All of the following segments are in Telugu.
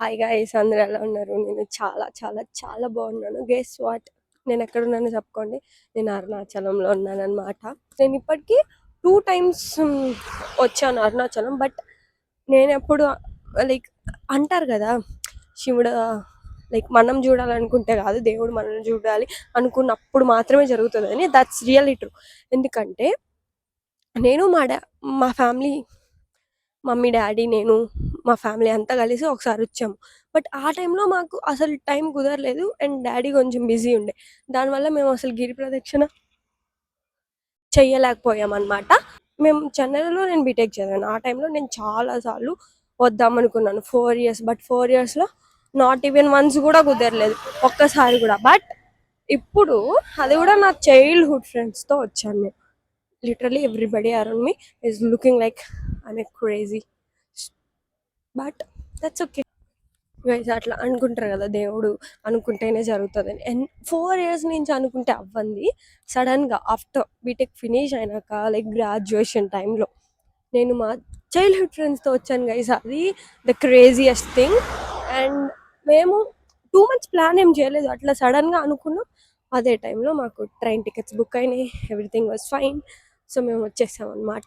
హాయ్ గైస్, అందరూ ఎలా ఉన్నారు? నేను చాలా చాలా చాలా బాగున్నాను. గెస్ వాట్, నేను ఎక్కడున్నానో చెప్పుకోండి. నేను అరుణాచలంలో ఉన్నానన్నమాట. నేను ఇప్పటికీ 2 times వచ్చాను అరుణాచలం. బట్ నేను ఎప్పుడు లైక్ అంటారు కదా, శివుడు లైక్ మనం చూడాలనుకుంటే కాదు, దేవుడు మనల్ని చూడాలి అనుకున్నప్పుడు మాత్రమే జరుగుతుందని. That's really true. ఎందుకంటే నేను మా ఫ్యామిలీ, మమ్మీ డాడీ నేను మా ఫ్యామిలీ అంతా కలిసి ఒకసారి వచ్చాము. బట్ ఆ టైంలో మాకు అసలు టైం కుదరలేదు అండ్ డాడీ కొంచెం బిజీ ఉండే. దానివల్ల మేము అసలు గిరి ప్రదక్షిణ చెయ్యలేకపోయామన్నమాట. మేము చెన్నైలో నేను బీటెక్ చదివాను. ఆ టైంలో నేను చాలాసార్లు వద్దామనుకున్నాను 4 years. బట్ 4 yearsలో నాట్ ఈవెన్ వన్స్ కూడా కుదరలేదు, ఒక్కసారి కూడా. బట్ ఇప్పుడు అది కూడా నా చైల్డ్హుడ్ ఫ్రెండ్స్తో వచ్చాను నేను. Literally everybody around me is looking like I'm a crazy, but that's okay guys. అట్లా అనుకుంటారు కదా, దేవుడు అనుకుంటేనే జరుగుతుందని. అండ్ 4 years నుంచి అనుకుంటే అవ్వంది. సడన్గా ఆఫ్టర్ బీటెక్ ఫినిష్ అయినాక, లైక్ గ్రాడ్యుయేషన్ టైంలో నేను మా చైల్డ్హుడ్ ఫ్రెండ్స్తో వచ్చాను గైస్. అది ద క్రేజియస్ట్ థింగ్. అండ్ మేము 2 months ప్లాన్ ఏం చేయలేదు, అట్లా సడన్గా అనుకున్నాం. అదే టైంలో మాకు ట్రైన్ టికెట్స్ బుక్ అయినాయి, ఎవ్రీథింగ్ వాజ్ ఫైన్. సో మేము వచ్చేసాం అన్నమాట.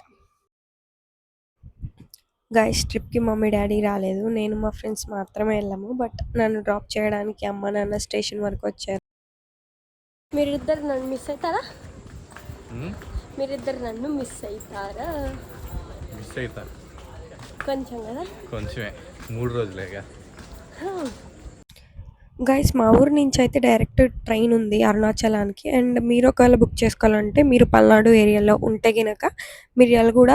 గైస్, ట్రిప్కి మమ్మీ డాడీ రాలేదు, నేను మా ఫ్రెండ్స్ మాత్రమే వెళ్ళాము. బట్ నన్ను డ్రాప్ చేయడానికి అమ్మ నాన్న స్టేషన్ వరకు వచ్చారు. మీరిద్దరు నన్ను మిస్ అవుతారా? మీరిద్దరు నన్ను మిస్ అవుతారా? మిస్ అవుతారు కొంచెం కదా, కొంచెమే, 3 రోజులేగా. గైస్, మా ఊరు నుంచి అయితే డైరెక్ట్ ట్రైన్ ఉంది అరుణాచలానికి. అండ్ మీరు ఒకవేళ బుక్ చేసుకోవాలంటే, మీరు పల్నాడు ఏరియాలో ఉంటే గినక మిర్యాలగూడ,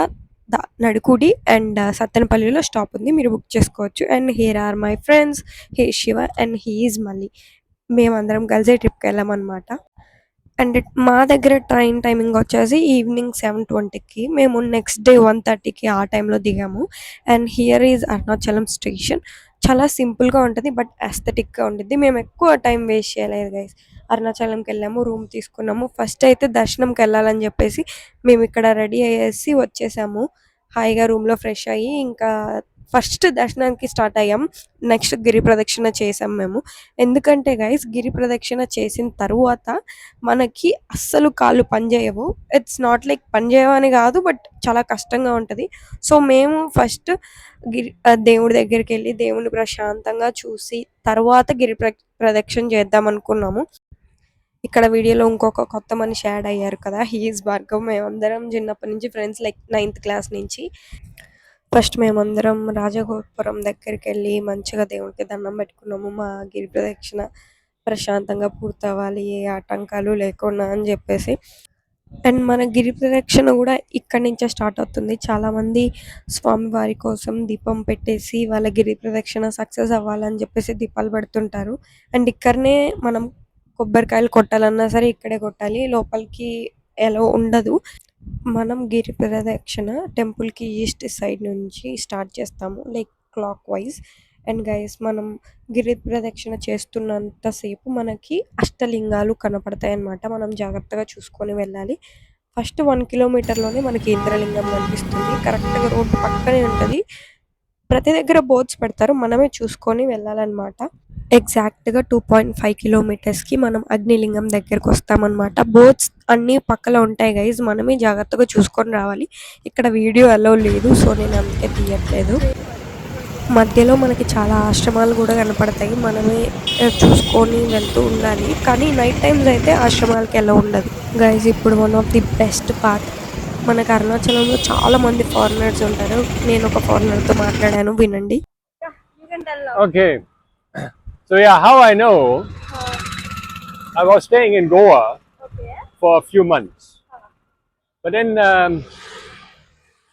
నడుకుడి అండ్ సత్తెనపల్లిలో స్టాప్ ఉంది, మీరు బుక్ చేసుకోవచ్చు. And here are my friends, he Shiva and he is Malli. మేమందరం కలిసి ట్రిప్కి వెళ్ళామన్నమాట. అండ్ మా దగ్గర ట్రైన్ టైమింగ్ వచ్చేసి ఈవినింగ్ 7:20కి. మేము నెక్స్ట్ డే 1:30కి ఆ టైంలో దిగాము. And here is Arunachalam station. చాలా సింపుల్గా ఉంటుంది, బట్ అస్థెటిక్గా ఉంటుంది. మేము ఎక్కువ టైం వేస్ట్ చేయలేదు గైస్. అరుణాచలంకి వెళ్ళాము, రూమ్ తీసుకున్నాము. ఫస్ట్ అయితే దర్శనంకి వెళ్ళాలని చెప్పేసి మేము ఇక్కడ రెడీ అయ్యేసి వచ్చేసాము. హాయిగా రూమ్లో ఫ్రెష్ అయ్యి ఇంకా ఫస్ట్ దర్శనానికి స్టార్ట్ అయ్యాం. నెక్స్ట్ గిరి ప్రదక్షిణ చేసాం మేము. ఎందుకంటే గైస్, గిరి ప్రదక్షిణ చేసిన తర్వాత మనకి అస్సలు కాళ్ళు పనిచేయవు. ఇట్స్ నాట్ లైక్ పనిచేయవని కాదు, బట్ చాలా కష్టంగా ఉంటుంది. సో మేము ఫస్ట్ దేవుడి దగ్గరికి వెళ్ళి దేవుని ప్రశాంతంగా చూసి తర్వాత గిరి ప్రదక్షిణ చేద్దాం అనుకున్నాము. ఇక్కడ వీడియోలో ఇంకొక కొత్త మనిషి యాడ్ అయ్యారు కదా, హీఈస్ భార్గవ్. మేమందరం చిన్నప్పటి నుంచి ఫ్రెండ్స్, లైక్ 9th క్లాస్ నుంచి. ఫస్ట్ మేమందరం రాజగోపురం దగ్గరికి వెళ్ళి మంచిగా దేవుడికి దండం పెట్టుకున్నాము. మా గిరి ప్రదక్షిణ ప్రశాంతంగా పూర్తవ్వాలి, ఏ ఆటంకాలు లేకుండా అని చెప్పేసి. అండ్ మన గిరి ప్రదక్షిణ కూడా ఇక్కడి నుంచే స్టార్ట్ అవుతుంది. చాలామంది స్వామివారి కోసం దీపం పెట్టేసి వాళ్ళ గిరి ప్రదక్షిణ సక్సెస్ అవ్వాలని చెప్పేసి దీపాలు పెడుతుంటారు. అండ్ ఇక్కడనే మనం కొబ్బరికాయలు కొట్టాలన్నా సరే ఇక్కడే కొట్టాలి, లోపలికి ఎలా ఉండదు. మనం గిరి ప్రదక్షిణ టెంపుల్కి ఈస్ట్ సైడ్ నుంచి స్టార్ట్ చేస్తాము, like clock wise. And guys, మనం గిరి ప్రదక్షిణ చేస్తున్నంతసేపు మనకి అష్టలింగాలు కనపడతాయి అన్నమాట. మనం జాగ్రత్తగా చూసుకొని వెళ్ళాలి. ఫస్ట్ 1 kilometerలోనే మనకి ఇంద్రలింగం కనిపిస్తుంది. కరెక్ట్గా రోడ్డు పక్కనే ఉంటుంది. ప్రతి దగ్గర బోర్డ్స్ పెడతారు, మనమే చూసుకొని వెళ్ళాలన్నమాట. ఎగ్జాక్ట్గా 2.5 kilometersకి మనం అగ్నిలింగం దగ్గరకు వస్తామన్నమాట. బోట్స్ అన్నీ పక్కలో ఉంటాయి గైజ్, మనమే జాగ్రత్తగా చూసుకొని రావాలి. ఇక్కడ వీడియో అలో లేదు, సో నేను అందుకే తీయట్లేదు. మధ్యలో మనకి చాలా ఆశ్రమాలు కూడా కనపడతాయి, మనమే చూసుకొని వెళ్తూ ఉండాలి. కానీ నైట్ టైమ్స్ అయితే ఆశ్రమాలకి ఎలా ఉండదు గైజ్. ఇప్పుడు one of the best part, మనకు అరుణాచలంలో చాలా మంది ఫారినర్స్ ఉంటారు. నేను ఒక ఫారినర్తో మాట్లాడాను, వినండి. Okay. So yeah, how I know, I was staying in Goa for a few months. But then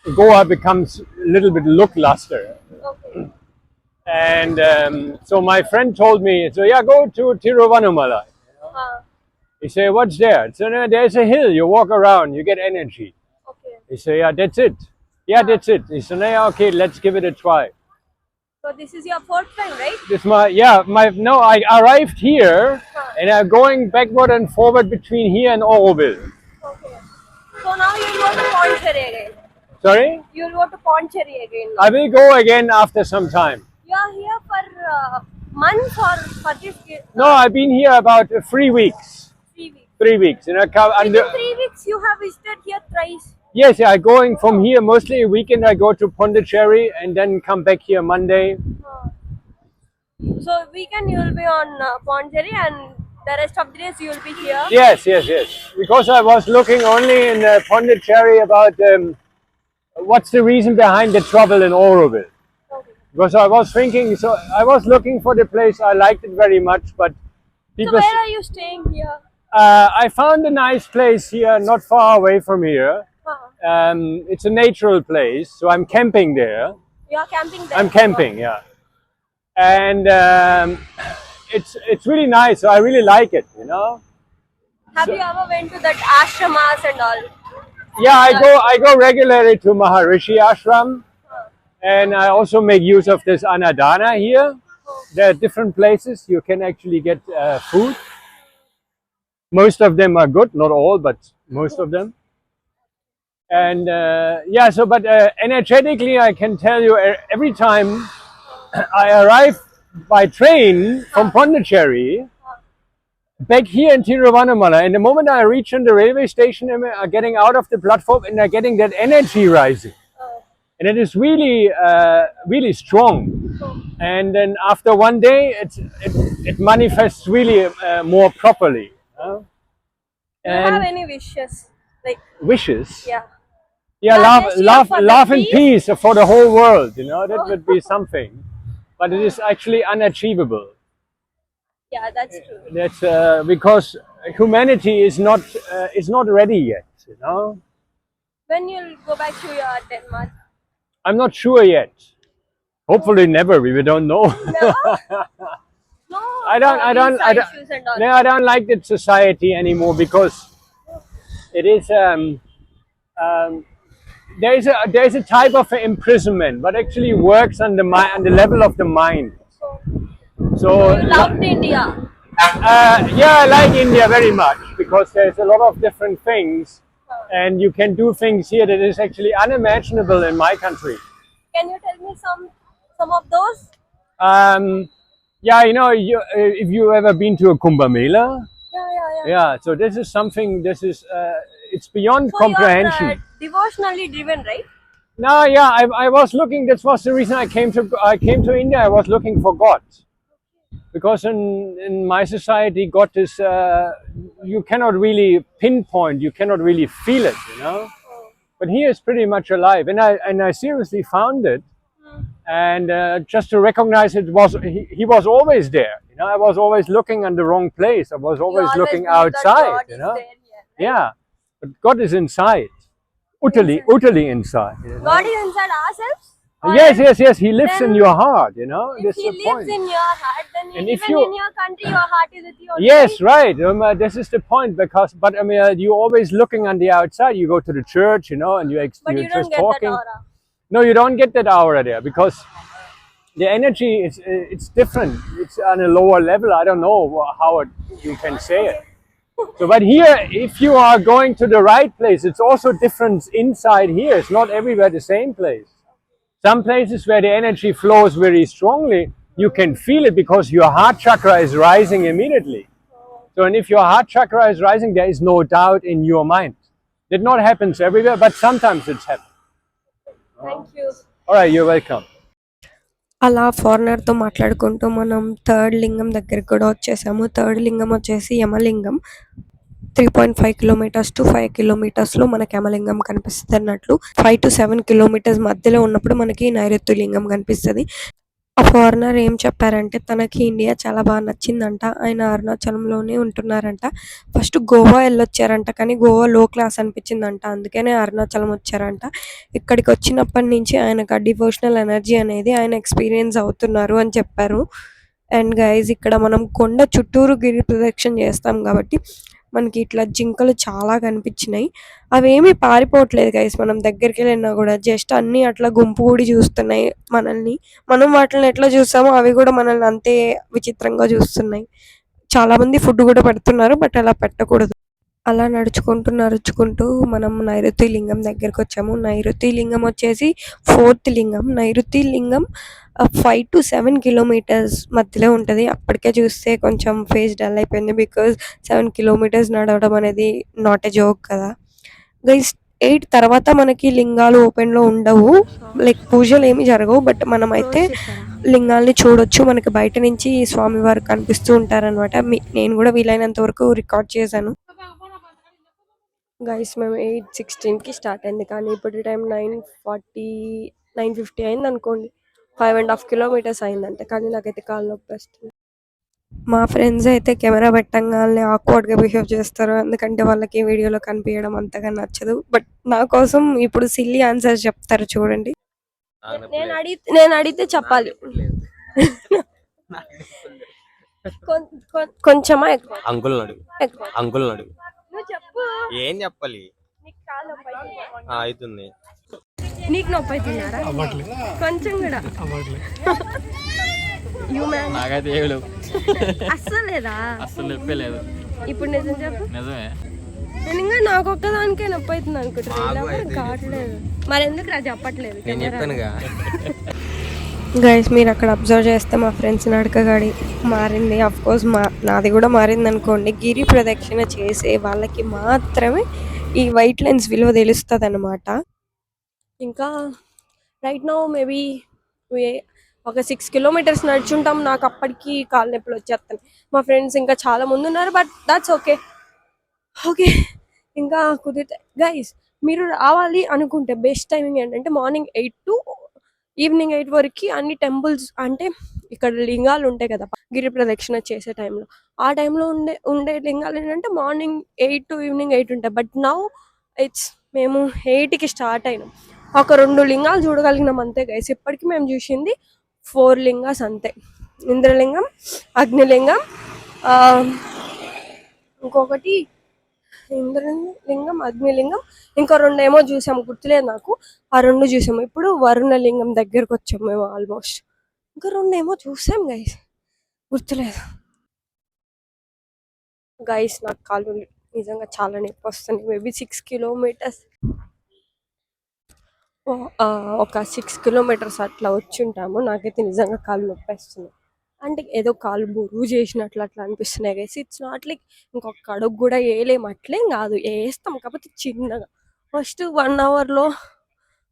Goa becomes a little bit lackluster. And so my friend told me, so yeah, go to Tiruvannamalai. He said, what's there? So no, there's a hill, you walk around, you get energy. He said, yeah, that's it. Yeah, that's it. He said, yeah, okay, let's give it a try. So this is your fourth time, right? I arrived here and I'm going backward and forward between here and Auroville. Okay. So now you'll go to Pondicherry again. Sorry? You'll go to Pondicherry again. I will go again after some time. You are here for months or for this No, I've been here about 3 weeks. 3 weeks? 3 weeks. You know, Within 3 weeks, you have visited here thrice. yes, yeah, going from here mostly a weekend. I go to Pondicherry and then come back here Monday. So weekend you will be on Pondicherry and the rest of the days you will be here. Yes, yes, yes. Because I was looking only in Pondicherry about what's the reason behind the trouble in Auroville. Okay. Because I was thinking, so I was looking for the place. I liked it very much, but So people. where are you staying here? I found a nice place here, not far away from here. It's a natural place, so I'm camping there. You are camping there. I'm camping, yeah, and it's really nice. So I really like it, you know. Have you ever went to that ashramas and all? Yeah, I go regularly to Maharishi Ashram, and I also make use of this Anadana here. There are different places you can actually get food. Most of them are good, not all, but most of them. And yeah, so but energetically, I can tell you every time I arrive by train from Pondicherry back here in Tiruvannamalai, and the moment I reach on the railway station, I'm getting out of the platform and I'm getting that energy rising. And it is really, really strong. And then after one day, it manifests really more properly. Do you have And any wishes? Like, wishes. yeah. Yeah, Yeah, love and peace. peace for the whole world. You know, that would be something. But it is actually unachievable. Yeah, that's true. That's because humanity is not ready yet. You know, When you'll go back to your Denmark? I'm not sure yet. Hopefully, never. We don't know. Never? No. I don't. Issues and all. No, I don't like that society anymore because it is. There is a type of imprisonment, but actually works on the level of the mind. So You loved India. yeah, I like India very much because there's a lot of different things, and you can do things here that is actually unimaginable in my country. Can you tell me some of those? Yeah, you know, if you ever been to a Kumbh Mela, Yeah. yeah. So this is something. This is it's beyond So comprehension. you are devotionally driven, right? No, yeah, I was looking. That was the reason I came to India. I was looking for God, because in my society, God is you cannot really pinpoint. You cannot really feel it, you know. But he is pretty much alive, and I seriously found it, and just to recognize it was he was always there. You know, I was always looking in the wrong place. I was always looking believe that outside. God You is know, there here, right? yeah, but God is inside, utterly inside. You know? God is inside ourselves? Or Yes. He lives Then in your heart. You know, If that's he the lives point. in your heart, then And even if you- in your country, your heart is with you. Yes, right. This is the point because, but I mean, you're always looking on the outside. You go to the church, you know, and But you're you don't just get talking. that aura. No, you don't get that aura there because the energy is it's different. It's on a lower level. I don't know how you can say it. So, but here, if you are going to the right place, it's also different inside here. It's not everywhere the same place. Some places where the energy flows very strongly, you can feel it because your heart chakra is rising immediately. So, and if your heart chakra is rising, there is no doubt in your mind. It not happens everywhere, but sometimes it's happening. Thank you. All right, you're welcome. అలా ఫారినర్తో మాట్లాడుకుంటూ మనం థర్డ్ లింగం దగ్గరికి కూడా వచ్చేసాము. థర్డ్ లింగం వచ్చేసి యమలింగం. 3.5 కిలోమీటర్స్ టు 5 కిలోమీటర్స్లో మనకి యమలింగం కనిపిస్తుంది అన్నట్లు. 5 to 7 కిలోమీటర్స్ మధ్యలో ఉన్నప్పుడు మనకి నైరుతి లింగం కనిపిస్తుంది. ఆ ఫారినర్ ఏం చెప్పారంటే తనకి ఇండియా చాలా బాగా నచ్చిందంట. ఆయన అరుణాచలంలోనే ఉంటున్నారంట. ఫస్ట్ గోవా వెళ్ళొచ్చారంట, కానీ గోవా లో క్లాస్ అనిపించిందంట, అందుకనే అరుణాచలం వచ్చారంట. ఇక్కడికి వచ్చినప్పటి నుంచి ఆయనకు ఆ డివోషనల్ ఎనర్జీ అనేది ఆయన ఎక్స్పీరియన్స్ అవుతున్నారు అని చెప్పారు. అండ్ గైజ్ ఇక్కడ మనం కొండ చుట్టూరు గిరి ప్రదక్షిణ చేస్తాం కాబట్టి మనకి ఇట్లా జింకలు చాలా కనిపించినాయి. అవేమీ పారిపోవట్లేదు గైస్, మనం దగ్గరికి వెళ్ళినా కూడా జస్ట్ అన్నీ అట్లా గుంపు కూడి చూస్తున్నాయి మనల్ని. మనం వాటిని ఎట్లా చూస్తామో అవి కూడా మనల్ని అంతే విచిత్రంగా చూస్తున్నాయి. చాలామంది ఫుడ్ కూడా పెడుతున్నారు, బట్ అలా పెట్టకూడదు. అలా నడుచుకుంటూ మనం నైరుతి లింగం దగ్గరికి వచ్చాము. నైరుతి లింగం వచ్చేసి 4th లింగం. నైరుతి లింగం 5 to 7 కిలోమీటర్స్ మధ్యలో ఉంటది. అప్పటికే చూస్తే కొంచెం ఫేస్ డల్ అయిపోయింది. బికాజ్ 7 కిలోమీటర్స్ నడవడం అనేది నాట్ ఎ జోక్ కదా గైస్. 8 తర్వాత మనకి లింగాలు ఓపెన్‌లో ఉండవు. లైక్ పూజలేమి జరగవు. బట్ మనమైతే లింగాల్ని చూడొచ్చు. మనకి బయట నుంచి స్వామివారు కనిపిస్తూ ఉంటారనమాట. నేను కూడా వీలైనంత వరకు రికార్డ్ చేశాను. గైస్ మేము 8:16కి స్టార్ట్ అయింది, కానీ ఇప్పుడు టైం 9:50 అయింది అనుకోండి. 5.5 కిలోమీటర్స్ అయిందంటే, కానీ నాకైతే కాళ్ళు నొప్పి వస్తుంది. మా ఫ్రెండ్స్ అయితే కెమెరా పెట్టంగానే ఆక్వర్డ్గా బిహేవ్ చేస్తారు, ఎందుకంటే వాళ్ళకి వీడియోలో కనిపించడం అంతగా నచ్చదు. బట్ నా కోసం ఇప్పుడు సిల్లీ ఆన్సర్స్ చెప్తారు చూడండి. నేను అడిగితే చెప్పాలి. కొంచెమా ఎక్కువ? అంకుల్ అడుగు, అంకుల్ అడుగు. నువ్వు చెప్పు. ఏం చెప్పాలి? నీకు కాళ్ళు నొప్పి అవుతుంది. నీకు నొప్పి అవుతున్నారా? కొంచెం కూడా నాకైతే ఏమి లేవు, అస్సలు లేదా? అసలు నొప్పే లేదు. ఇప్పుడు నిజం చెప్పు. నిజమే. నేను ఇంకా నాకు ఒక్కదానికే నొప్పి అవుతుంది అనుకుంటున్నాను, కావట్లేదు. మరి ఎందుకు రా చెప్పట్లేదు? నేను చెప్పానుగా. గైస్ మీరు అక్కడ అబ్జర్వ్ చేస్తే మా ఫ్రెండ్స్ నడకగాడి మారింది. అఫ్కోర్స్ నాది కూడా మారింది అనుకోండి. గిరి ప్రదక్షిణ చేసే వాళ్ళకి మాత్రమే ఈ వైట్ లైన్స్ విలువ తెలుస్తుంది అనమాట. ఇంకా రైట్ నౌ మేబీ ఒక 6 కిలోమీటర్స్ నడుచుంటాం. నాకు అప్పటికి కాళ్ళ నొప్పులు వచ్చేస్తాను. మా ఫ్రెండ్స్ ఇంకా చాలా మంది ఉన్నారు, బట్ దాట్స్ ఓకే. ఇంకా కుదిరితే గైస్ మీరు రావాలి అనుకుంటే బెస్ట్ టైమింగ్ ఏంటంటే మార్నింగ్ 8 to ఈవినింగ్ 8 వరకు అన్ని టెంపుల్స్, అంటే ఇక్కడ లింగాలు ఉంటాయి కదా గిరి ప్రదక్షిణ చేసే టైంలో, ఆ టైంలో ఉండే లింగాలు ఏంటంటే మార్నింగ్ 8 to ఈవినింగ్ 8 ఉంటాయి. బట్ నౌ మేము 8కి స్టార్ట్ అయినాం. ఒక 2 లింగాలు చూడగలిగినాం అంతే గైస్. ఇప్పటికి మేము చూసింది 4 లింగాస్ అంతే. ఇంద్రలింగం, అగ్నిలింగం, ఇంకొకటి ఇంద్రలింగం, అగ్నిలింగం, ఇంకా 2 ఏమో చూసాము, గుర్తులేదు నాకు. ఆ 2 చూసాము. ఇప్పుడు వరుణలింగం దగ్గరకు వచ్చాము మేము ఆల్మోస్ట్. ఇంకా 2 ఏమో చూసాం గైస్, గుర్తులేదు. గైస్ నాకు కాళ్ళు నిజంగా చాలా నొప్పి వస్తుంది. మేబీ 6 కిలోమీటర్స్ ఒక 6 కిలోమీటర్స్ అట్లా వచ్చి ఉంటాము. నాకైతే నిజంగా కాళ్ళు నొప్పి వస్తుంది. అంటే ఏదో కాళ్ళు బరువు చేసినట్లు అట్లా అనిపిస్తున్నాయి గైస్. ఇట్స్ నాట్ లైక్ ఇంకొక అడుగు కూడా వేయలేము, అట్లేం కాదు, వేస్తాం కాకపోతే చిన్నగా. ఫస్ట్ 1 అవర్లో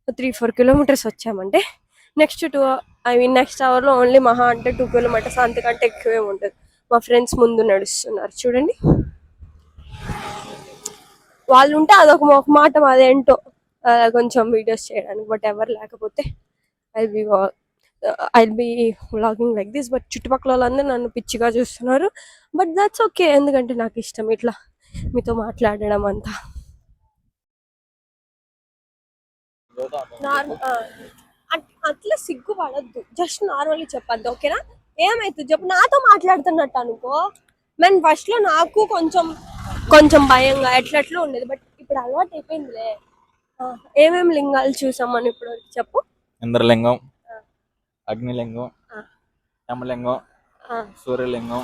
3-4 కిలోమీటర్స్ వచ్చామంటే నెక్స్ట్ అవర్లో ఓన్లీ మహా అంటే 2 కిలోమీటర్స్, అంతకంటే ఎక్కువే ఉంటుంది. మా ఫ్రెండ్స్ ముందు నడుస్తున్నారు చూడండి. వాళ్ళు ఉంటే అదొక మాట, అదేంటో కొంచెం వీడియోస్ చేయడానికి. బట్ ఎవరు లేకపోతే I'll be vlogging like this. But చుట్టుపక్కల వాళ్ళందరూ నన్ను పిచ్చిగా చూస్తున్నారు. బట్ దాట్స్ ఓకే, ఎందుకంటే నాకు ఇష్టం ఇట్లా మీతో మాట్లాడడం అంతా. అట్లా సిగ్గుపడద్దు, జస్ట్ నార్మల్లీ చెప్పద్దు, ఓకేనా? ఏమైతుంది చెప్పు, నాతో మాట్లాడుతున్నట్టు అనుకో. మేము ఫస్ట్లో నాకు కొంచెం భయంగా ఎట్లట్లో ఉండేది, బట్ ఇప్పుడు అలవాటు అయిపోయిందిలే. ఏమేమి లింగాలు చూసామని ఇప్పుడు చెప్పు. ఇంద్రలింగం, అగ్నిలింగం, యమలింగం, సూర్యలింగం,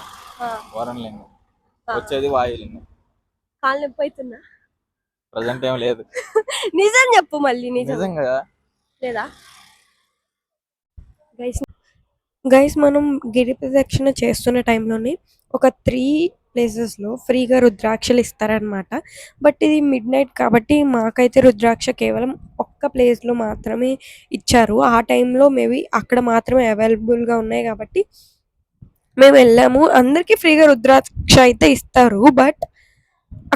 వరుణలింగం, వచ్చేది వాయులింగం. కాళ్ళు నొప్పి అవుతుందా? ప్రజెంట్ ఏం లేదు. నిజం చెప్పు మళ్ళీ. నిజంగా లేదా? గైస్ మనం గిరి ప్రదక్షిణ చేస్తున్న టైంలోనే ఒక 3 ప్లేసెస్లో ఫ్రీగా రుద్రాక్షలు ఇస్తారనమాట. బట్ ఇది మిడ్ నైట్ కాబట్టి మాకైతే రుద్రాక్ష కేవలం ఒక్క ప్లేస్లో మాత్రమే ఇచ్చారు. ఆ టైంలో మేబీ అక్కడ మాత్రమే అవైలబుల్గా ఉన్నాయి కాబట్టి మేము వెళ్ళాము. అందరికీ ఫ్రీగా రుద్రాక్ష అయితే ఇస్తారు, బట్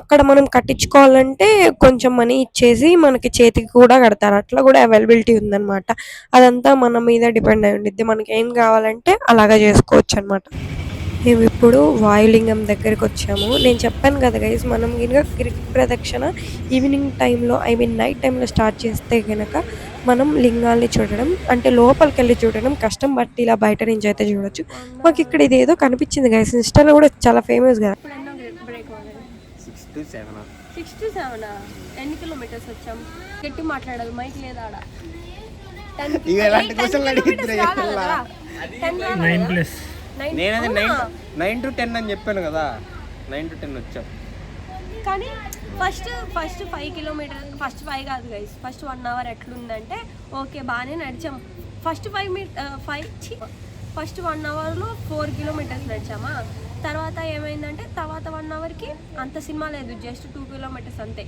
అక్కడ మనం కట్టించుకోవాలంటే కొంచెం మనీ ఇచ్చేసి మనకి చేతికి కూడా కడతారు. అట్లా కూడా అవైలబిలిటీ ఉందన్నమాట. అదంతా మన మీద డిపెండ్ అయి ఉండిద్ది. మనకి ఏం కావాలంటే అలాగా చేసుకోవచ్చు అనమాట. మేము ఇప్పుడు వాయులింగం దగ్గరికి వచ్చాము. నేను చెప్పాను కదా గైస్, మనం కనుక గిరి ప్రదక్షిణ ఈవినింగ్ టైంలో నైట్ టైంలో స్టార్ట్ చేస్తే కనుక మనం లింగాల్ని చూడడం, అంటే లోపలికి వెళ్ళి చూడడం కష్టం, బట్ ఇలా బయట నుంచి అయితే చూడొచ్చు. మాకు ఇక్కడ ఇది ఏదో కనిపించింది గైస్, ఇన్స్టాలో కూడా చాలా ఫేమస్ కదా. 6 to 7 ఎన్ని కిలోమీటర్స్ వచ్చాం? గట్టి మాట్లాడాలి, మైక్ లేదా ఆడ. 9 to 10 అని చెప్పాను కదా. 9 to 10 వచ్చాం. కానీ ఫస్ట్ 5 కిలోమీటర్, ఫస్ట్ 5 కాదు గైస్, ఫస్ట్ 1 అవర్ ఎట్లుందంటే ఓకే బాగానే నడిచాం. ఫస్ట్ 1 అవర్లో 4 కిలోమీటర్స్ నడిచామా. తర్వాత ఏమైందంటే తర్వాత 1 అవర్కి అంత సినిమా లేదు, జస్ట్ 2 కిలోమీటర్స్ అంతే.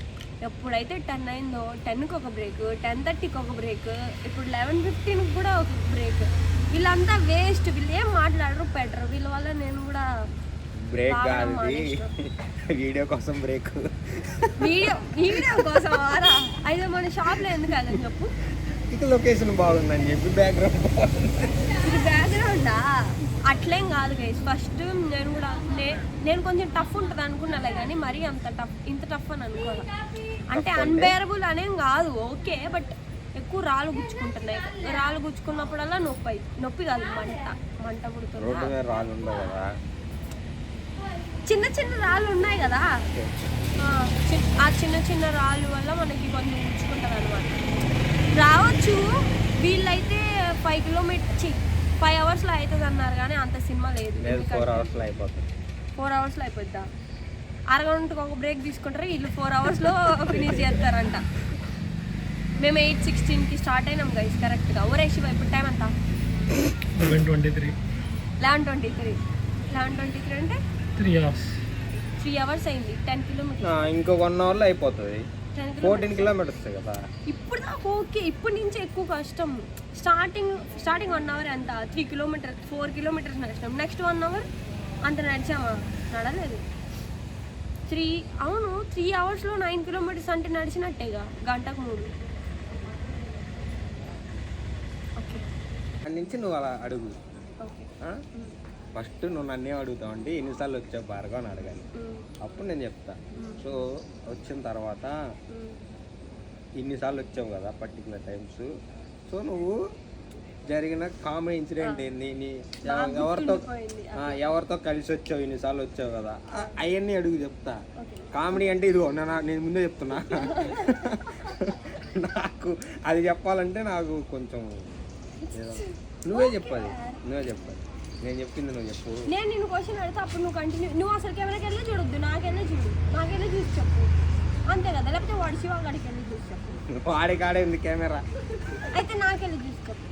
ఎప్పుడైతే 10 అయిందో 10కి ఒక బ్రేక్, 10:30కి ఒక బ్రేక్, ఇప్పుడు 11:15కి కూడా ఒక బ్రేక్. వీళ్ళంతా వేస్ట్, వీళ్ళు ఏం మాట్లాడరు పెట్టరు. వీళ్ళ వల్ల నేను కూడా బ్రేక్ కాదు, వీడియో కోసం బ్రేక్. వీడియో కోసం ఆరా అయితే మన షాప్లో ఎందుకు అదని చెప్పు. ఇక లొకేషన్ బాగుందని చెప్పి బ్యాక్గ్రౌండ్ ఇది బ్యాక్గ్రౌండా అట్లేం కాదు గైస్. ఫస్ట్ నేను కూడా నేను కొంచెం టఫ్ ఉంటుంది అనుకున్నాలే, కానీ మరీ ఇంత టఫ్ అని అనుకోవాలి. అంటే అన్బేరబుల్ అనేం కాదు, ఓకే, బట్ ఎక్కువ రాళ్ళు గుచ్చుకుంటున్నాయి. రాళ్ళు గుచ్చుకున్నప్పుడల్లా నొప్పి కాదు, మంట పుడుతుంది. రాళ్ళు ఉండవు కదా, చిన్న చిన్న రాళ్ళు ఉన్నాయి కదా, ఆ చిన్న రాళ్ళు వల్ల మనకి కొంచెం గుచ్చుకుంటుంది అనమాట. రావచ్చు, వీళ్ళైతే 5 అవర్స్లో అవుతుంది అన్నారు, కానీ అంత సినిమా లేదు. 4 అవర్స్లో అయిపోతుంది. 4 అవర్స్లో అయిపోద్దా? అరగంటకు ఒక బ్రేక్ తీసుకుంటారు, వీళ్ళు 4 అవర్స్లో ఫినిష్ చేస్తారంట. మేము 8:16కి స్టార్ట్ అయినాం గైస్ కరెక్ట్గా. ఓరేషివ ఇప్పుడు టైం అంతా 11:23 అంటే 3 అవర్స్ అయింది. 10 కిలోమీటర్స్ ఇంకో 1 అవర్లో అయిపోతుంది. 14 కిలోమీటర్స్ కదా ఇప్పుడు దాకా ఓకే. ఇప్పటి నుంచి ఎక్కువ కష్టం. స్టార్టింగ్ 1 అవర్ ఎంత 3 కిలోమీటర్స్ 4 కిలోమీటర్స్ నడిచినాం. నెక్స్ట్ 1 అవర్ అంత నడిచామా? నడలేదు. 3 అవర్స్లో 9 కిలోమీటర్స్ అంటే నడిచినట్టేగా, గంటకు 3. ఓకే, అక్కడి నుంచి నువ్వు అలా అడుగు. ఓకే. ఫస్ట్ నువ్వు నన్నే అడుగుతావు అంటే ఎన్నిసార్లు వచ్చావు భార్గవ్ అని అడగాలి. అప్పుడు నేను చెప్తా. సో వచ్చిన తర్వాత ఇన్నిసార్లు వచ్చావు కదా పర్టికులర్ టైమ్స్, సో నువ్వు జరిగిన కామెడీ ఇన్సిడెంట్ ఏంది, ఎవరితో కలిసి వచ్చావు, ఇన్నిసార్లు వచ్చావు కదా, అవన్నీ అడుగు చెప్తా. కామెడీ అంటే ఇదిగో నేను ముందే చెప్తున్నా. నాకు అది చెప్పాలంటే నాకు కొంచెం నువ్వే చెప్పాలి. నేను చెప్పింది నువ్వు చెప్పు. నేను నిన్ను క్వశ్చన్ అడిగితే అప్పుడు నువ్వు కంటిన్యూ. నువ్వు అసలు కెమెరాకి వెళ్ళి చూడొద్దు, నాకెళ్ళి చూసి చెప్పు, అంతే కదా. లేకపోతే వాడు శివ గాడికి వెళ్ళి చూసి చెప్పు. వాడికాడే ఉంది కెమెరా, అయితే నాకెళ్ళి చూసి చెప్పు,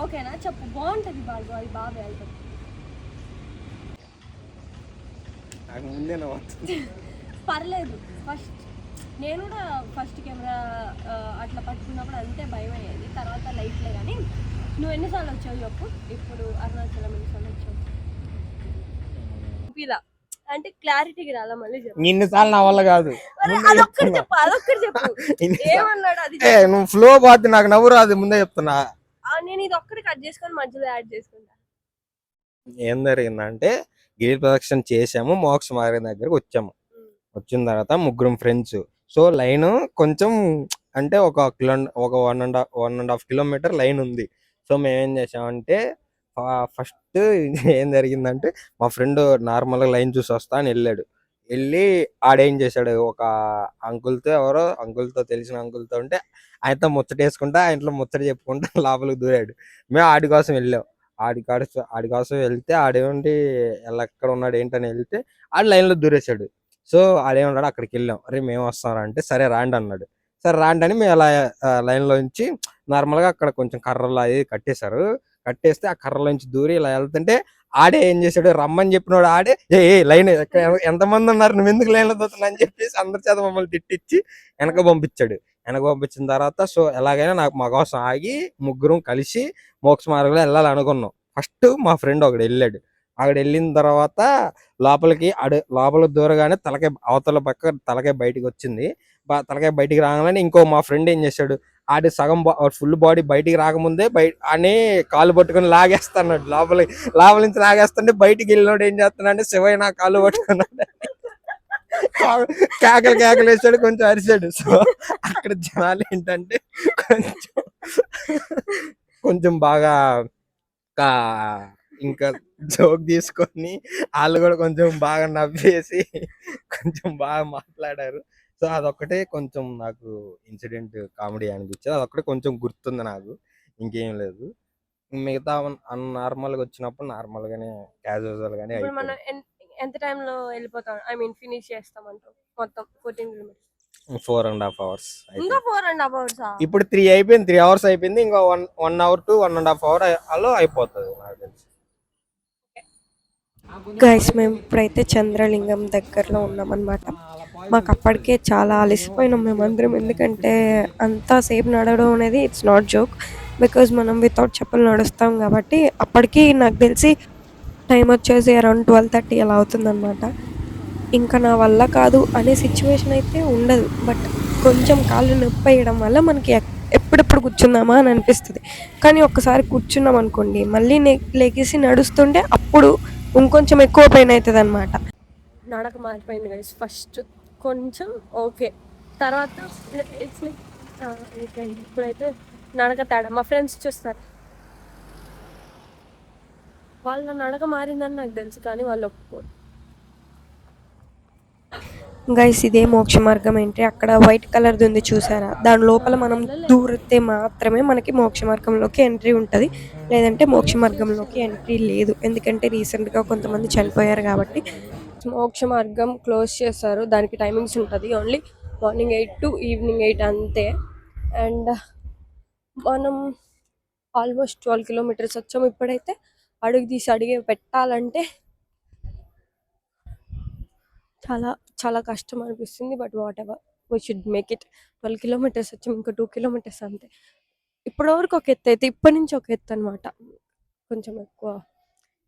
ఓకేనా? చెప్పు, బాగుంటుంది భార్గవ్, అది బాగా వెళ్తుంది. నాకు ముందే నవ్వుతుంది. పర్లేదు. నేను కూడా ఫస్ట్ కెమెరా అట్లా పట్టుకున్నప్పుడు అంతే భయం అయ్యేది, తర్వాత లైట్లే. కానీ నువ్వు ఎన్నిసార్లు వచ్చావు చెప్పు. ఇప్పుడు అరుణాచలం ఎన్నిసార్లు వచ్చావు? ఇలా అంటే క్లారిటీకి రాలా, మళ్ళీ చెప్పు. ఇన్నిసార్లు నా వల్ల కాదు. అదొక్కటి చెప్పు. ఏమన్నాడు అది? నువ్వు ఫ్లో పోతే నాకు నవ్వు రాదు, ముందే చెప్తున్నా. నేను ఇది ఒక్కటి కట్ చేసుకొని మధ్యలో యాడ్ చేసుకుంటా. ఏం జరిగిందంటే గిరి ప్రదక్షిణ చేసాము, మోక్ష మార్గం దగ్గరకు వచ్చాము. వచ్చిన తర్వాత ముగ్గురం ఫ్రెండ్స్. సో లైన్ కొంచెం అంటే ఒక 1.5 కిలోమీటర్ లైన్ ఉంది. సో మేమేం చేసామంటే ఫస్ట్ ఏం జరిగిందంటే మా ఫ్రెండ్ నార్మల్గా లైన్ చూసి వస్తా అని వెళ్ళి ఆడేం చేశాడు, ఒక అంకుల్తో తెలిసిన అంకుల్తో ఉంటే ఆయనతో ముచ్చటేసుకుంటా, ఆయనలో ముచ్చట చెప్పుకుంటా లోపలికి దూరాడు. మేము ఆడి కోసం వెళ్ళాం. ఆడి కోసం వెళ్తే ఆడేమంటే ఎక్కడ ఉన్నాడు ఏంటని వెళ్తే ఆడు లైన్లో దూరేశాడు. సో ఆడేమన్నాడు, అక్కడికి వెళ్ళాం. అరే మేము వస్తాం అంటే సరే రాండి అన్నాడు. సరే రాండి అని మేము అలా లైన్లో నుంచి నార్మల్గా అక్కడ కొంచెం కర్రలు అది కట్టేస్తే ఆ కర్రలోంచి దూరి ఇలా వెళ్తుంటే ఆడే ఏం చేశాడు, రమ్మని చెప్పినాడు ఆడే లైన్ ఎంతమంది ఉన్నారు, నువ్వు ఎందుకు లైన్లో దూతున్నా అని చెప్పేసి అందరి చేత మమ్మల్ని తిట్టించి వెనక పంపించిన తర్వాత సో ఎలాగైనా మా కోసం ఆగి ముగ్గురం కలిసి మోక్ష మార్గంలో వెళ్ళాలనుకున్నాం. ఫస్ట్ మా ఫ్రెండ్ ఒకడు వెళ్ళాడు. అక్కడ వెళ్ళిన తర్వాత లోపల దూరగానే అవతల పక్క తలకాయ బయటికి వచ్చింది. తలకాయ బయటికి రాగానే ఇంకో మా ఫ్రెండ్ ఏం చేశాడు, ఆడి సగం ఫుల్ బాడీ బయటికి రాకముందే అని కాలు పట్టుకొని లాగేస్తున్నాడు. లోపల నుంచి లాగేస్తుంటే బయటికి వెళ్ళినోడు ఏం చేస్తున్నాడు, శివయ్య నా కాలు పట్టుకున్నాడు, కేకలు వేసాడు, కొంచెం అరిచాడు. సో అక్కడ జనాలు ఏంటంటే కొంచెం బాగా ఇంకా జోక్ తీసుకొని వాళ్ళు కూడా కొంచెం బాగా నవ్వేసి కొంచెం బాగా మాట్లాడారు. సో అదొక్కటే కొంచెం నాకు ఇన్సిడెంట్ కామెడీ అనిపించింది. అదొక్కటే కొంచెం గుర్తుంది నాకు, ఇంకేం లేదు. మిగతా నార్మల్గా వచ్చినప్పుడు నార్మల్ గానే క్యాజువల్ గానే. మనం ఎంత టైంలో వెళ్ళిపోతాం, ఐ మీన్ ఫినిష్ చేస్తామంటాం? మొత్తం 14 కిలోమీటర్స్ 4.5 hours ఇంకా 4.5 hours ఇప్పుడు 3 అయిపోయింది, 3 hours అయిపోయింది, ఇంకా 1 hour to 1.5 hour అలో అయిపోతుంది నాకు తెలిసి. గైస్ మేము ఇప్పుడైతే చంద్రలింగం దగ్గరలో ఉన్నామన్నమాట. మాకు అప్పటికే చాలా అలసిపోయినాం మేమందరం, ఎందుకంటే అంతసేపు నడవడం అనేది ఇట్స్ నాట్ జోక్. బికాజ్ మనం వితౌట్ చెప్పులు నడుస్తాం కాబట్టి అప్పటికి నాకు తెలిసి టైం వచ్చేసి అరౌండ్ 12:30 అలా అవుతుందన్నమాట. ఇంకా నా వల్ల కాదు అనే సిచ్యువేషన్ అయితే ఉండదు, బట్ కొంచెం కాళ్ళు నొప్పి వేయడం వల్ల మనకి ఎప్పుడెప్పుడు కూర్చుందామా అని అనిపిస్తుంది. కానీ ఒక్కసారి కూర్చున్నాం అనుకోండి, మళ్ళీ లెగిసి నడుస్తుంటే అప్పుడు ఇంకొంచెం ఎక్కువ పెయిన్ అవుతుంది అనమాట. నడక మారిపోయింది గైస్. ఫస్ట్ కొంచెం ఓకే, తర్వాత ఇట్స్ లైక్ ఇప్పుడైతే నడక తేడా. మా ఫ్రెండ్స్ చూస్తారు, వాళ్ళ నడక మారిందని నాకు తెలుసు కానీ వాళ్ళు ఒప్పుకోరు. గైస్ ఇదే మోక్ష మార్గం ఏంటి, అక్కడ వైట్ కలర్ది ఉంది చూసారా, దాని లోపల మనం దూరితే మాత్రమే మనకి మోక్ష మార్గంలోకి ఎంట్రీ ఉంటుంది, లేదంటే మోక్ష మార్గంలోకి ఎంట్రీ లేదు. ఎందుకంటే రీసెంట్గా కొంతమంది చనిపోయారు కాబట్టి మోక్ష మార్గం క్లోజ్ చేశారు. దానికి టైమింగ్స్ ఉంటుంది, ఓన్లీ మార్నింగ్ 8 to ఈవినింగ్ 8 అంతే. అండ్ మనం ఆల్మోస్ట్ 12 కిలోమీటర్స్ వచ్చాము. ఇప్పుడైతే అడుగు తీసి అడిగే పెట్టాలంటే చాలా చాలా కష్టం అనిపిస్తుంది, but what ever, we should make it. 12 kilometres వచ్చాము, ఇంకా 2 కిలోమీటర్స్ అంతే. ఇప్పటివరకు ఒక ఎత్తు అయితే ఇప్పటి నుంచి ఒక ఎత్తు అనమాట. కొంచెం ఎక్కువ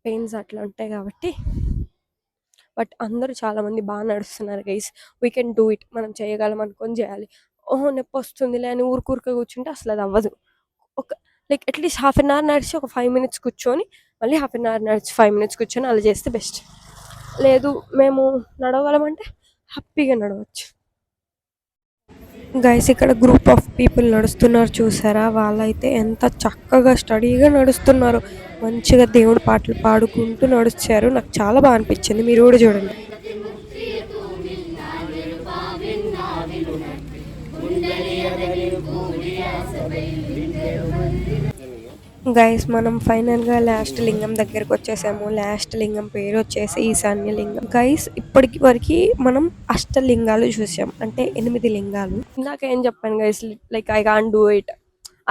పెయిన్స్ అట్లా ఉంటాయి కాబట్టి, బట్ అందరూ చాలామంది బాగా నడుస్తున్నారు guys. We can do it, మనం చేయగలం అనుకొని చేయాలి. ఓహో నొప్పి వస్తుందిలే అని ఊరుకూరుక కూర్చుంటే అసలు అది అవ్వదు. ఒక like at least half an hour నడిచి ఒక 5 minutes కూర్చొని మళ్ళీ హాఫ్ అన్ అవర్ నడిచి 5 minutes కూర్చొని అలా చేస్తే బెస్ట్. లేదు మేము నడవగలమంటే హ్యాపీగా నడవచ్చు. గైస్ ఇక్కడ గ్రూప్ ఆఫ్ పీపుల్ నడుస్తున్నారు చూసారా, వాళ్ళైతే ఎంత చక్కగా స్టడీగా నడుస్తున్నారు, మంచిగా దేవుడి పాటలు పాడుకుంటూ నడుచారు. నాకు చాలా బాగా అనిపించింది, మీరు కూడా చూడండి. గైస్ మనం ఫైనల్గా లాస్ట్ లింగం దగ్గరకు వచ్చేసాము. లాస్ట్ లింగం పేరు వచ్చేసి ఈశాన్య లింగం. గైస్ ఇప్పటికి వరకు మనం అష్టలింగాలు చూసాం, అంటే 8 లింగాలు. ఇందాక ఏం చెప్పాను guys, like I can't do it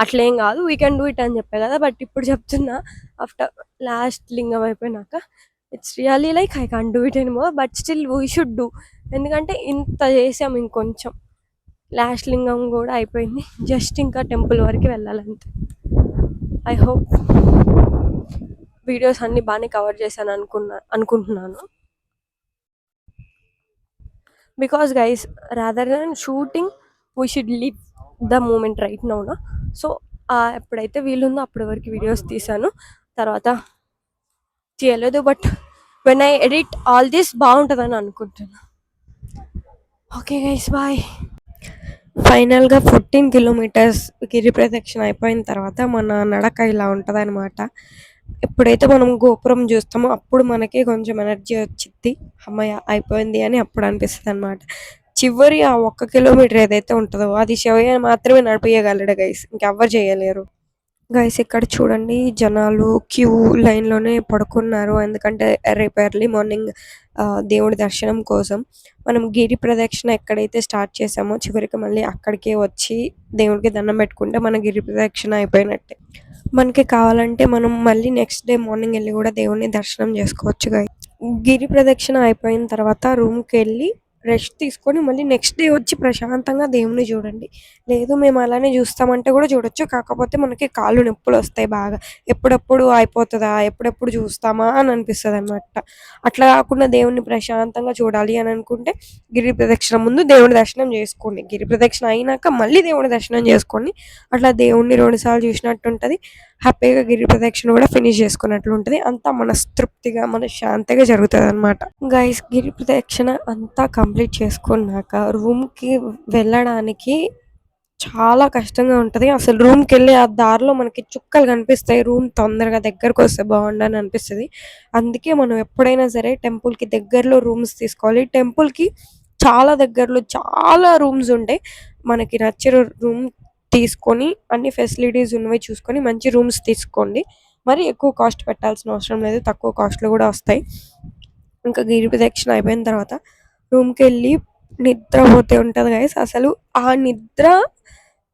అట్లేం కాదు, వీ కెన్ డూ ఇట్ అని చెప్పా కదా. బట్ ఇప్పుడు చెప్తున్నా, ఆఫ్టర్ లాస్ట్ లింగం అయిపోయినాక it's really like I can't do it anymore, but still we should do. ఎందుకంటే ఇంత చేసాం, ఇంకొంచెం లాస్ట్ లింగం కూడా అయిపోయింది, జస్ట్ ఇంకా టెంపుల్ వరకు వెళ్ళాలంతే. ఐ హోప్ వీడియోస్ అన్ని బాగానే కవర్ చేశాను అనుకుంటున్నాను. Because guys rather than shooting we should live the moment right now. So ఎప్పుడైతే వీలుందో అప్పటి వరకు వీడియోస్ తీసాను, తర్వాత చేయలేదు. But when I edit all this బాగుంటుందని అనుకుంటున్నాను. Okay guys bye. ఫైనల్గా 14 kilometers గిరి ప్రదక్షిణ అయిపోయిన తర్వాత మన నడక ఇలా ఉంటుంది అనమాట. ఎప్పుడైతే మనం గోపురం చూస్తామో అప్పుడు మనకి కొంచెం ఎనర్జీ వచ్చింది, అమ్మయ్య అయిపోయింది అని అప్పుడు అనిపిస్తుంది అనమాట. చివరి ఆ 1 kilometer ఏదైతే ఉంటుందో అది శివయ్య మాత్రమే నడిపించగలడు గైస్, ఇంకెవ్వరు చేయలేరు. గైస్ ఇక్కడ చూడండి, జనాలు క్యూ లైన్లోనే పడుకున్నారు, ఎందుకంటే రేపు ఎర్లీ మార్నింగ్ దేవుడి దర్శనం కోసం. మనం గిరి ప్రదక్షిణ ఎక్కడైతే స్టార్ట్ చేసామో చివరికి మళ్ళీ అక్కడికే వచ్చి దేవుడికి దండం పెట్టుకుంటే మన గిరి ప్రదక్షిణ అయిపోయినట్టే. మనకి కావాలంటే మనం మళ్ళీ నెక్స్ట్ డే మార్నింగ్ వెళ్ళి కూడా దేవుడిని దర్శనం చేసుకోవచ్చు. గిరి ప్రదక్షిణ అయిపోయిన తర్వాత రూమ్కి వెళ్ళి రెస్ట్ తీసుకొని మళ్ళీ నెక్స్ట్ డే వచ్చి ప్రశాంతంగా దేవుని చూడండి. లేదు మేము అలానే చూస్తామంటే కూడా చూడొచ్చు, కాకపోతే మనకి కాళ్ళు నొప్పులు వస్తాయి బాగా, ఎప్పుడెప్పుడు అయిపోతుందా ఎప్పుడెప్పుడు చూస్తామా అని అనిపిస్తుంది అనమాట. అట్లా కాకుండా దేవుణ్ణి ప్రశాంతంగా చూడాలి అని అనుకుంటే గిరి ప్రదక్షిణ ముందు దేవుని దర్శనం చేసుకోండి, గిరి ప్రదక్షిణ అయినాక మళ్ళీ దేవుని దర్శనం చేసుకోండి. అట్లా దేవుణ్ణి 2 సార్లు చూసినట్టు ఉంటుంది, హ్యాపీగా గిరి ప్రదక్షిణ కూడా ఫినిష్ చేసుకున్నట్లు ఉంటుంది. అంతా మనస్తృప్తిగా మనశ్శాంతిగా జరుగుతుంది అనమాట. గైస్ గిరి ప్రదక్షిణ అంతా కంప్లీట్ చేసుకున్నాక రూమ్కి వెళ్ళడానికి చాలా కష్టంగా ఉంటుంది. అసలు రూమ్కి వెళ్ళి ఆ దారిలో మనకి చుక్కలు కనిపిస్తాయి, రూమ్ తొందరగా దగ్గరకు వస్తే బాగుండని అనిపిస్తుంది. అందుకే మనం ఎప్పుడైనా సరే టెంపుల్కి దగ్గరలో రూమ్స్ తీసుకోవాలి. టెంపుల్కి చాలా దగ్గరలో చాలా రూమ్స్ ఉంటాయి, మనకి నచ్చిన రూమ్ తీసుకొని అన్ని ఫెసిలిటీస్ ఉన్నవి చూసుకొని మంచి రూమ్స్ తీసుకోండి. మరి ఎక్కువ కాస్ట్ పెట్టాల్సిన అవసరం లేదు, తక్కువ కాస్ట్లో కూడా వస్తాయి. ఇంకా గిరి ప్రదక్షిణ అయిపోయిన తర్వాత రూమ్కి వెళ్ళి నిద్రపోతే ఉంటది గైస్. అసలు ఆ నిద్ర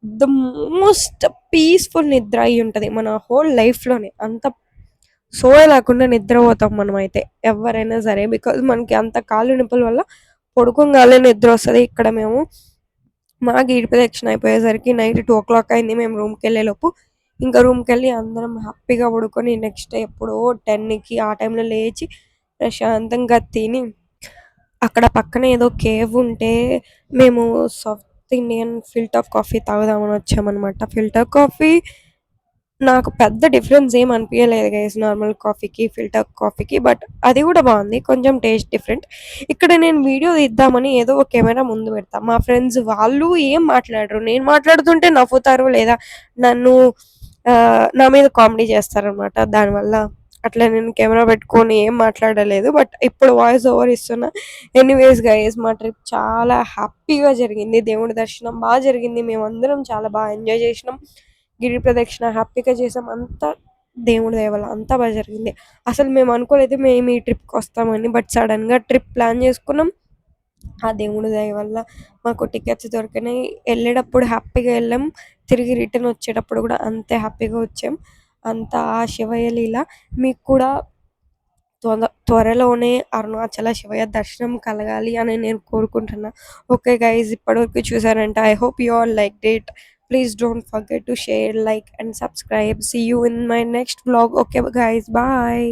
ద మోస్ట్ పీస్‌ఫుల్ నిద్ర అయ్యుంటది. మన హోల్ లైఫ్‌లోనే. అంత సోయ లేకుండా నిద్రపోతాం మనమైతే. ఎవ్వరైనా సరే. బికాజ్ మనకి అంత కాళ్ళు నొప్పుల వల్ల పడుకోంగానే నిద్రొస్తది. ఇక్కడ మేము మా గిరి ప్రదక్షిణ అయిపోయేసరికి నైట్ 2:00 అయింది మేము రూమ్‌కెళ్ళేలోపు. ఇంకా రూమ్‌కెళ్ళి అందరం హ్యాపీగా పడుకొని నెక్స్ట్ డే ఎప్పుడో 10కి ఆ టైంలో లేచి ప్రశాంతంగా తిని అక్కడ పక్కన ఏదో కేవ్ ఉంటే మేము సౌత్ ఇండియన్ ఫిల్టర్ కాఫీ తాగుదామని వచ్చామనమాట. ఫిల్టర్ కాఫీ నాకు పెద్ద డిఫరెన్స్ ఏం అనిపియలేదు గైస్ నార్మల్ కాఫీకి, ఫిల్టర్ కాఫీకి. బట్ అది కూడా బాగుంది. కొంచెం టేస్ట్ డిఫరెంట్. ఇక్కడ నేను వీడియో తీద్దామని ఏదో ఒక కెమెరా ముందు పెడతా. మా ఫ్రెండ్స్ వాళ్ళు ఏం మాట్లాడరు. నేను మాట్లాడుతుంటే నవ్వుతారు లేదా నన్ను నా మీద కామెడీ చేస్తారనమాట. దానివల్ల అట్లా నేను కెమెరా పెట్టుకొని ఏం మాట్లాడలేదు. బట్ ఇప్పుడు వాయిస్ ఓవర్ ఇస్తున్నా. ఎనీవేస్ గైస్ మా ట్రిప్ చాలా హ్యాపీగా జరిగింది. దేవుడి దర్శనం బాగా జరిగింది. మేమందరం చాలా బాగా ఎంజాయ్ చేసినాం. గిరి ప్రదక్షిణ హ్యాపీగా చేసాం. అంతా దేవుడి దయ వల్ల అంతా బాగా జరిగింది. అసలు మేము అనుకోలేదు మేము ఈ ట్రిప్‌కి వస్తామని. బట్ సడన్‌గా ట్రిప్ ప్లాన్ చేసుకున్నాం. ఆ దేవుడి దయ వల్ల మాకు టికెట్స్ దొరికినాయి. ఎళ్ళేటప్పుడు హ్యాపీగా ఎళ్ళాం. తిరిగి రిటర్న్ వచ్చేటప్పుడు కూడా అంతే హ్యాపీగా వచ్చాం. అంతా ఆ శివయ్య లీల. మీకు కూడా త్వరలోనే అరుణాచల శివయ్య దర్శనం కలగాలి అని నేను కోరుకుంటున్నా. ఓకే గైస్ ఇప్పటివరకు చూసారంటే I hope you all liked it. Please don't forget to share, like and subscribe. See you in my next vlog. Okay guys, bye.